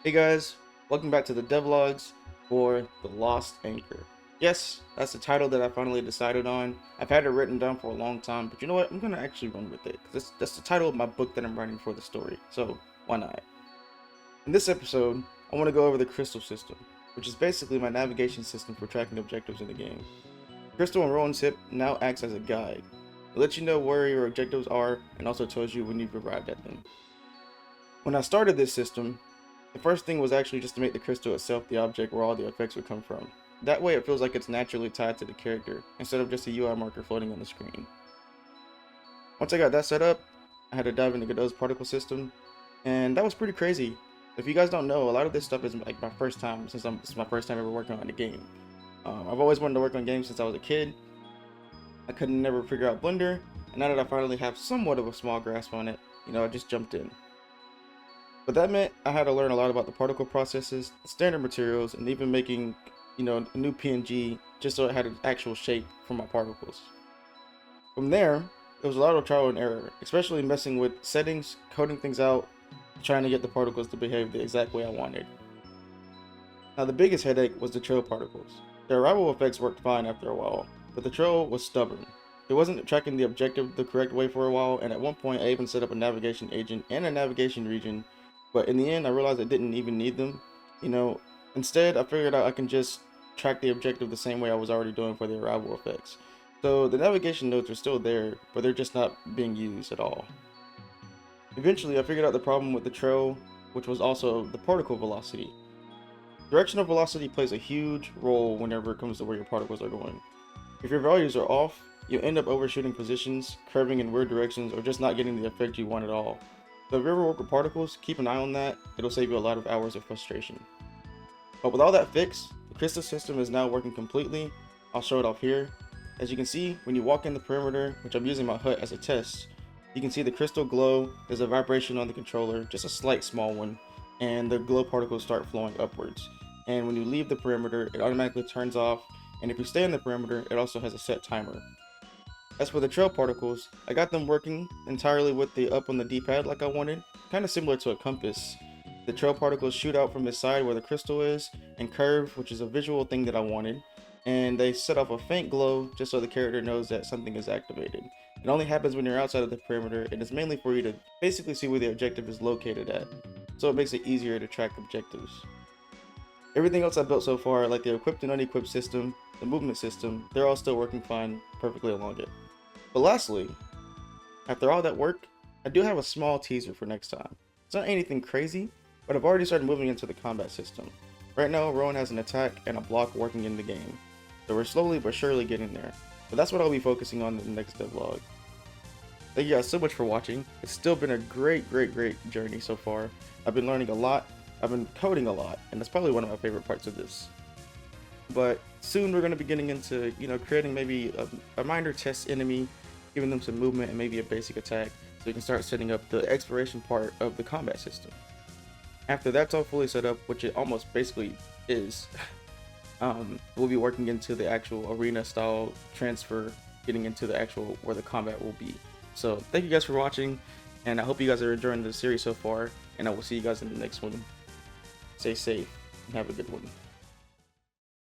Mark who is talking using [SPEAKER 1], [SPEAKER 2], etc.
[SPEAKER 1] Hey guys, welcome back to the devlogs for the Lost Anchor. Yes, that's the title that I finally decided on. I've had it written down for a long time, but you know what? I'm gonna actually run with it because that's the title of my book that I'm writing for the story. So why not? In this episode, I want to go over the crystal system, which is basically my navigation system for tracking objectives in the game. Crystal and Rowan's hip now acts as a guide. It lets you know where your objectives are and also tells you when you've arrived at them. When I started this system, the first thing was actually just to make the crystal itself the object where all the effects would come from. That way it feels like it's naturally tied to the character, instead of just a UI marker floating on the screen. Once I got that set up, I had to dive into Godot's particle system, and that was pretty crazy. If you guys don't know, a lot of this stuff is like my first time, this is my first time ever working on a game. I've always wanted to work on games since I was a kid. I couldn't never figure out Blender, and now that I finally have somewhat of a small grasp on it, I just jumped in. But that meant I had to learn a lot about the particle processes, the standard materials, and even making, a new PNG just so it had an actual shape for my particles. From there, it was a lot of trial and error, especially messing with settings, coding things out, trying to get the particles to behave the exact way I wanted. Now the biggest headache was the trail particles. The arrival effects worked fine after a while, but the trail was stubborn. It wasn't tracking the objective the correct way for a while, and at one point I even set up a navigation agent and a navigation region. But in the end, I realized I didn't even need them. Instead, I figured out I can just track the objective the same way I was already doing for the arrival effects. So the navigation nodes are still there, but they're just not being used at all. Eventually, I figured out the problem with the trail, which was also the particle velocity. Directional velocity plays a huge role whenever it comes to where your particles are going. If your values are off, you'll end up overshooting positions, curving in weird directions, or just not getting the effect you want at all. So if you ever work with particles, keep an eye on that. It'll save you a lot of hours of frustration. But with all that fixed, the crystal system is now working completely. I'll show it off here. As you can see, when you walk in the perimeter, which I'm using my hut as a test, you can see the crystal glow. There's a vibration on the controller, just a slight small one, and the glow particles start flowing upwards. And when you leave the perimeter, it automatically turns off, and if you stay in the perimeter, it also has a set timer. As for the trail particles, I got them working entirely with the up on the D-pad like I wanted, kind of similar to a compass. The trail particles shoot out from the side where the crystal is, and curve, which is a visual thing that I wanted, and they set off a faint glow just so the character knows that something is activated. It only happens when you're outside of the perimeter, and it's mainly for you to basically see where the objective is located at, so it makes it easier to track objectives. Everything else I built so far, like the equipped and unequipped system, the movement system, they're all still working fine perfectly along it. But lastly, after all that work, I do have a small teaser for next time. It's not anything crazy, but I've already started moving into the combat system. Right now, Rowan has an attack and a block working in the game, so we're slowly but surely getting there. But that's what I'll be focusing on in the next devlog. Thank you guys so much for watching. It's still been a great journey so far. I've been learning a lot, I've been coding a lot, and that's probably one of my favorite parts of this. But soon we're going to be getting into, creating maybe a minor test enemy, giving them some movement and maybe a basic attack, so we can start setting up the exploration part of the combat system. After that's all fully set up, which it almost basically is, we'll be working into the actual arena style transfer, getting into the actual where the combat will be. So thank you guys for watching, and I hope you guys are enjoying the series so far, and I will see you guys in the next one. Stay safe and have a good one.